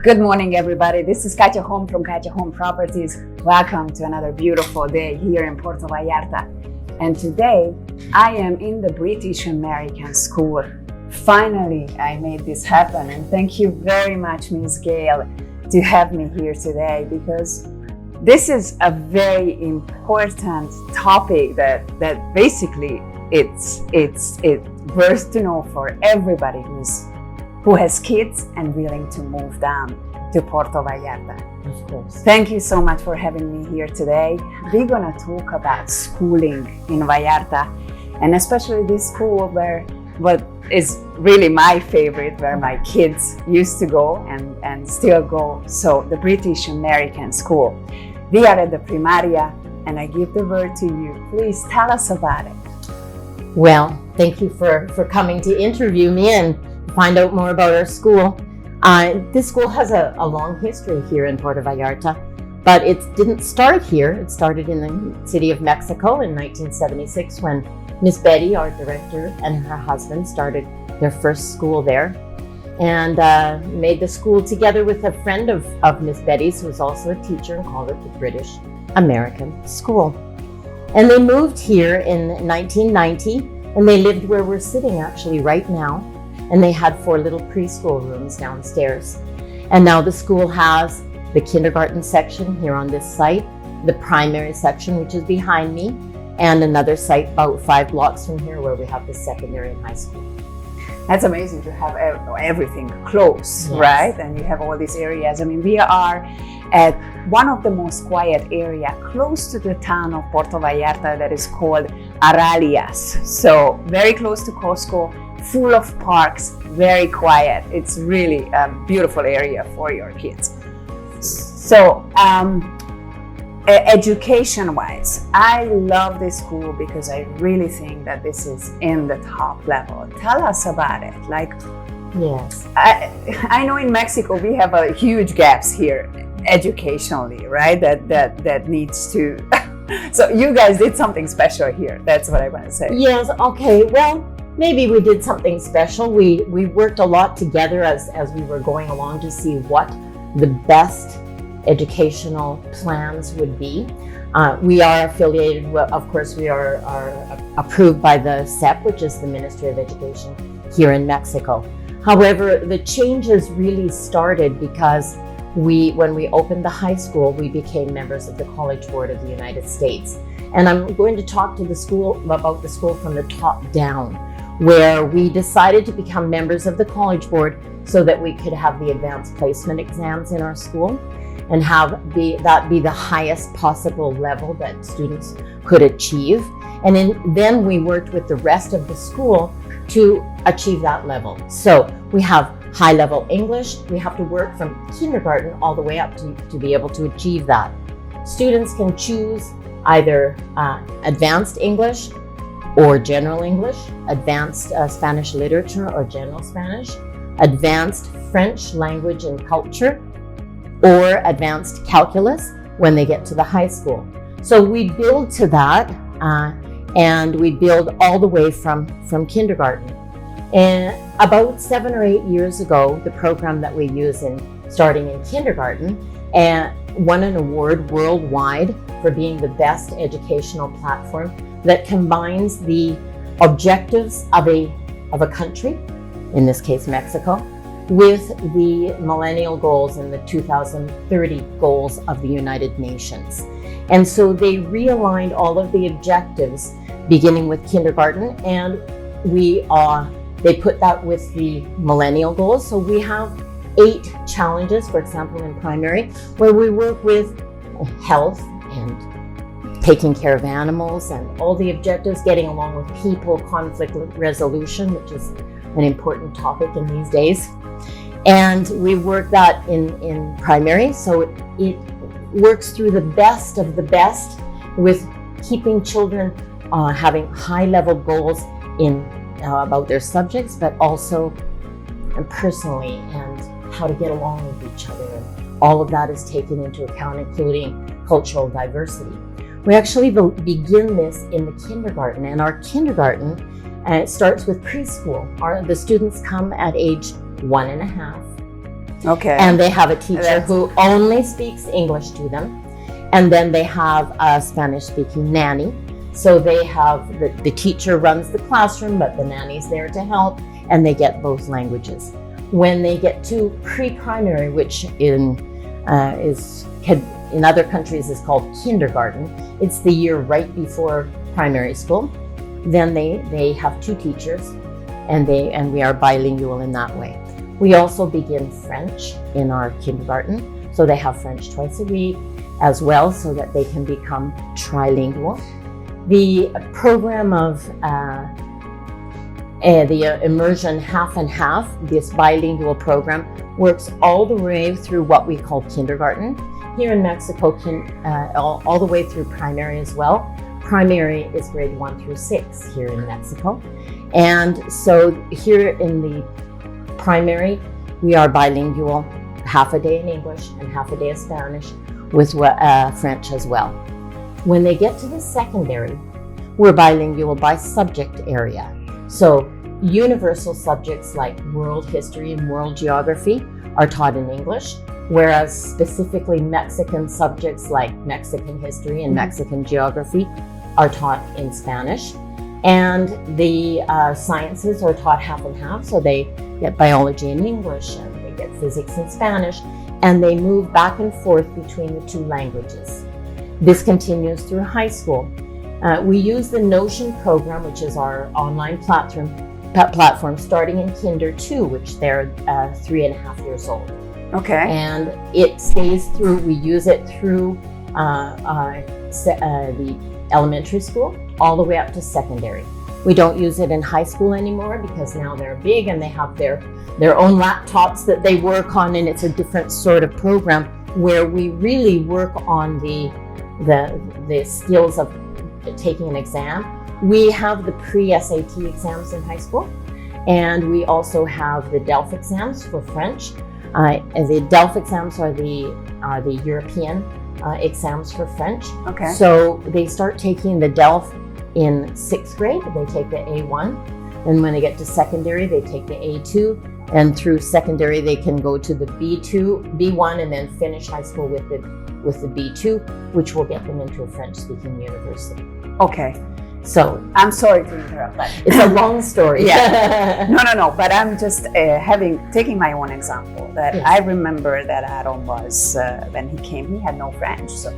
Good morning, everybody. This is Katya Homm from Katya Homm Properties. Welcome to another beautiful day here in Puerto Vallarta. And today, I am in the British American School. Finally, I made this happen, and thank you very much, Ms. Gail, to have me here today, because this is a very important topic that basically it's worth to know for everybody who has kids and willing to move down to Puerto Vallarta. Of course. Thank you so much for having me here today. We're gonna talk about schooling in Vallarta, and especially this school what is really my favorite, where my kids used to go and still go. So the British American School. We are at the Primaria, and I give the word to you. Please tell us about it. Well, thank you for coming to interview me and find out more about our school. This school has a long history here in Puerto Vallarta, but it didn't start here. It started in the city of Mexico in 1976 when Miss Betty, our director, and her husband started their first school there, and made the school together with a friend of Miss Betty's, who was also a teacher, and called it the British American School. And they moved here in 1990, and they lived where we're sitting actually right now. And they had 4 little preschool rooms downstairs. And now the school has the kindergarten section here on this site, the primary section, which is behind me, and another site about 5 blocks from here where we have the secondary and high school. That's amazing to have everything close, Yes. right? And you have all these areas. I mean, we are at one of the most quiet area close to the town of Puerto Vallarta that is called Aralias. So very close to Costco, full of parks, very quiet. It's really a beautiful area for your kids. So education-wise, I love this school because I really think that this is in the top level. Tell us about it. Like, Yes. I know in Mexico we have a huge gaps here educationally, right? That needs to. So you guys did something special here. That's what I want to say. Yes, okay, well, maybe we did something special. We worked a lot together as we were going along to see what the best educational plans would be. We are affiliated, of course, we are approved by the SEP, which is the Ministry of Education here in Mexico. However, the changes really started because when we opened the high school, we became members of the College Board of the United States. And I'm going to talk to the school about the school from the top down, where we decided to become members of the College Board so that we could have the advanced placement exams in our school and that be the highest possible level that students could achieve. And then we worked with the rest of the school to achieve that level. So we have high level English. We have to work from kindergarten all the way up to be able to achieve that. Students can choose either advanced English or general English, advanced Spanish literature or general Spanish, advanced French language and culture, or advanced calculus when they get to the high school. So we build to that, and we build all the way from kindergarten. And about 7 or 8 years ago, the program that we use starting in kindergarten won an award worldwide for being the best educational platform that combines the objectives of a country, in this case Mexico, with the millennial goals and the 2030 goals of the United Nations. And so they realigned all of the objectives beginning with kindergarten, and they put that with the millennial goals. So we have 8 challenges, for example, in primary, where we work with health and taking care of animals and all the objectives, getting along with people, conflict resolution, which is an important topic in these days. And we work that in primary, so it works through the best of the best with keeping children having high-level goals about their subjects, but also personally, and how to get along with each other. And all of that is taken into account, including cultural diversity. We actually begin this in the kindergarten, and our kindergarten starts with preschool. The students come at age 1.5 Okay. And they have a teacher That's- who only speaks English to them. And then they have a Spanish-speaking nanny. So they have, the teacher runs the classroom, but the nanny's there to help, and they get both languages. When they get to pre-primary, which in other countries is called kindergarten, it's the year right before primary school, then they have two teachers, and we are bilingual in that way. We also begin French in our kindergarten, so they have French twice a week as well, so that they can become trilingual. The program of the immersion half and half, this bilingual program, works all the way through what we call kindergarten. Here in Mexico, all the way through primary as well. Primary is grade 1 through 6 here in Mexico. And so here in the primary, we are bilingual, half a day in English and half a day of Spanish with French as well. When they get to the secondary, we're bilingual by subject area. So universal subjects like world history and world geography are taught in English, whereas specifically Mexican subjects like Mexican history and Mexican geography are taught in Spanish. And the sciences are taught half and half, so they get biology in English and they get physics in Spanish, and they move back and forth between the two languages. This continues through high school. We use the Notion program, which is our online platform starting in Kinder 2, which they're 3.5 years old. Okay. And it stays through, we use it through the elementary school all the way up to secondary. We don't use it in high school anymore because now they're big and they have their own laptops that they work on, and it's a different sort of program where we really work on the skills of taking an exam. We have the pre-SAT exams in high school, and we also have the DELF exams for French. The DELF exams are the European exams for French. Okay. So they start taking the DELF in 6th grade. They take the A1, and when they get to secondary, they take the A2, and through secondary they can go to the B2, B1, and then finish high school with the B2, which will get them into a French-speaking university. Okay. So I'm sorry to interrupt, but it's a long story. Yeah. No. But I'm just taking my own example. That Yes. I remember that Adam was when he came, he had no French. So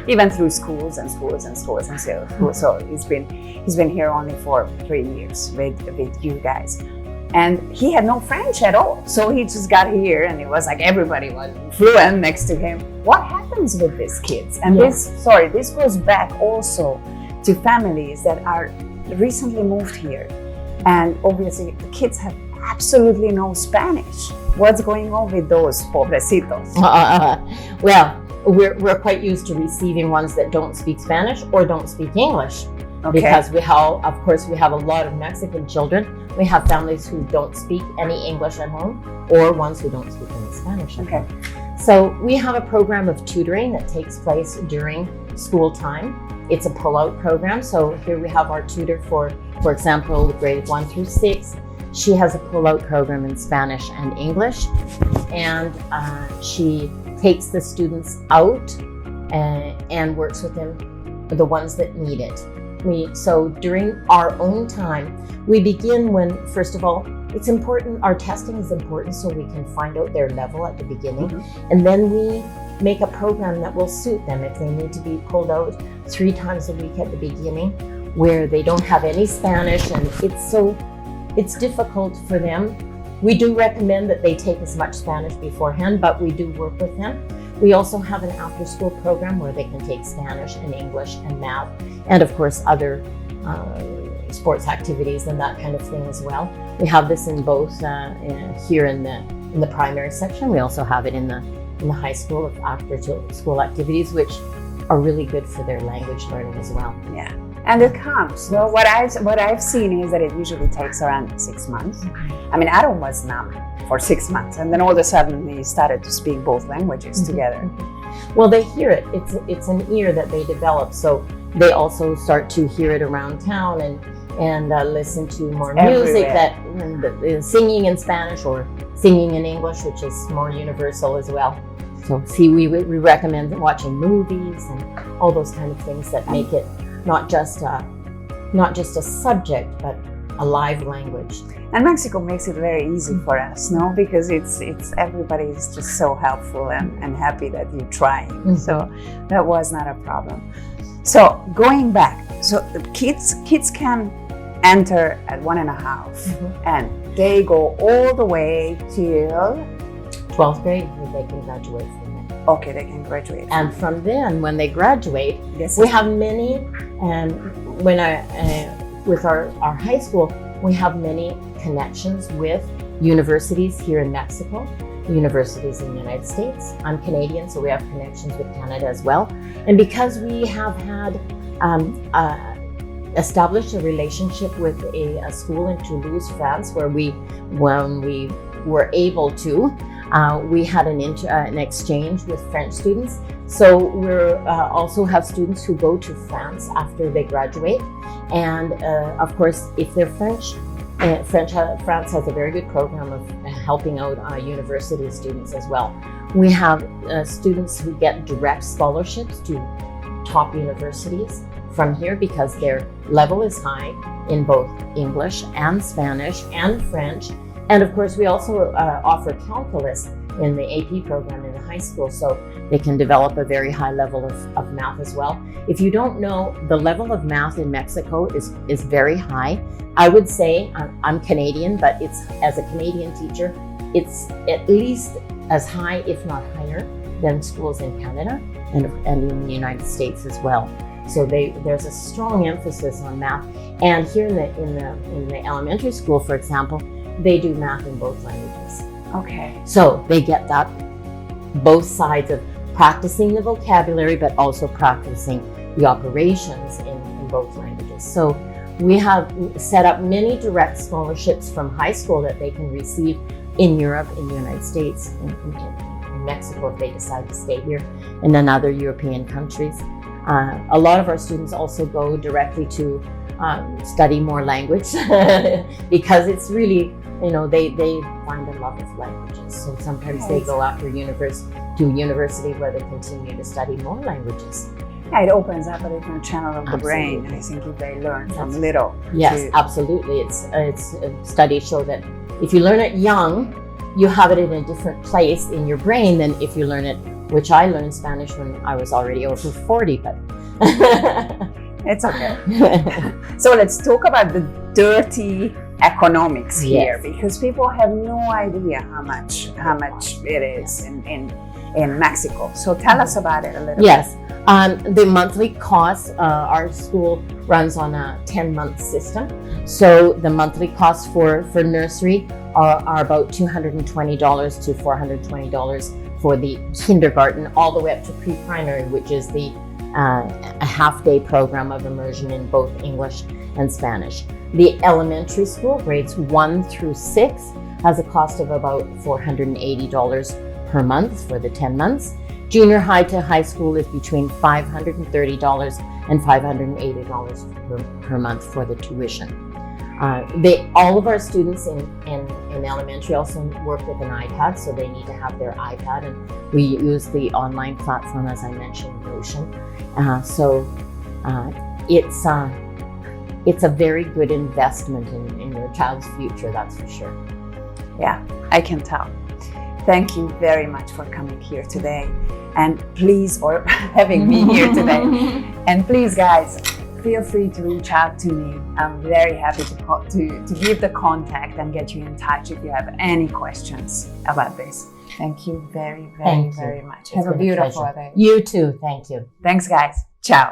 he went through schools and schools and schools and so he's been here only for 3 years with you guys. And he had no French at all. So he just got here and it was like everybody was fluent next to him. What happens with these kids? And this goes back also to families that are recently moved here. And obviously the kids have absolutely no Spanish. What's going on with those pobrecitos? Well, we're quite used to receiving ones that don't speak Spanish or don't speak English. Okay. Because we have a lot of Mexican children. We have families who don't speak any English at home, or ones who don't speak any Spanish at Okay. home. So we have a program of tutoring that takes place during school time. It's a pull-out program. So here we have our tutor for example, grades 1 through 6. She has a pull-out program in Spanish and English, and she takes the students out and works with them, the ones that need it. So during our own time, we begin when, first of all, it's important, our testing is important so we can find out their level at the beginning. And then we make a program that will suit them if they need to be pulled out 3 times a week at the beginning, where they don't have any Spanish and it's difficult for them. We do recommend that they take as much Spanish beforehand, but we do work with them. We also have an after-school program where they can take Spanish and English and math, and of course other sports activities and that kind of thing as well. We have this in both here in the primary section. We also have it in the high school of after-school activities, which are really good for their language learning as well. Yeah, and it comes. So what I've seen is that it usually takes around 6 months. I mean, Adam was numb for 6 months, and then all of a sudden he started to speak both languages together. Well, they hear it. It's an ear that they develop, so they also start to hear it around town, and and listen to more Everywhere. music that singing in Spanish or singing in English, which is more universal as well. So see, we recommend watching movies and all those kind of things that make it not just a subject, but a live language. And Mexico makes it very easy for us, no? Because it's everybody is just so helpful and happy that you're trying. Mm-hmm. So that was not a problem. So going back, so the kids can enter at 1.5 and they go all the way till 12th grade, they can graduate from there. Okay, they can graduate. And from then, when they graduate, we have many, with our high school, we have many connections with universities here in Mexico, universities in the United States. I'm Canadian, so we have connections with Canada as well. And because we have had established a relationship with a school in Toulouse, France, when we were able to, we had an exchange with French students. So we also have students who go to France after they graduate. And of course, if they're French, France has a very good program of helping out university students as well. We have students who get direct scholarships to top universities from here because their level is high in both English and Spanish and French. And of course, we also offer calculus in the AP program in the high school, so they can develop a very high level of math as well. If you don't know, the level of math in Mexico is very high. I would say, I'm Canadian, but as a Canadian teacher, it's at least as high, if not higher, than schools in Canada and in the United States as well. So there's a strong emphasis on math. And here in the elementary school, for example, they do math in both languages. Okay. So they get that both sides of practicing the vocabulary, but also practicing the operations in both languages. So we have set up many direct scholarships from high school that they can receive in Europe, in the United States, in Mexico if they decide to stay here, and then other European countries. A lot of our students also go directly to study more language because it's really, they find a love of languages. So sometimes they go after university where they continue to study more languages. Yeah, it opens up a different channel of the Absolutely. brain. I think if they learn from little. Yes, absolutely. It's studies show that if you learn it young, you have it in a different place in your brain than if you learn it, which I learned Spanish when I was already over 40, but it's okay. So let's talk about the dirty economics here, because people have no idea how much it is in Mexico. So tell us about it a little bit. The monthly costs, our school runs on a 10-month system. So the monthly costs for nursery are about $220 to $420 for the kindergarten, all the way up to pre-primary, which is a half-day program of immersion in both English and Spanish. The elementary school, grades 1 through 6, has a cost of about $480 per month for the 10 months. Junior high to high school is between $530 and $580 per month for the tuition. All of our students in elementary also work with an iPad, so they need to have their iPad, and we use the online platform, as I mentioned, Notion. It's a very good investment in your child's future, that's for sure. Yeah, I can tell. Thank you very much for coming here today, and please, or having me here today. And please, guys, feel free to reach out to me. I'm very happy to give the contact and get you in touch if you have any questions about this. Thank you very, very, very much. Have a beautiful day. You too. Thank you. Thanks, guys. Ciao.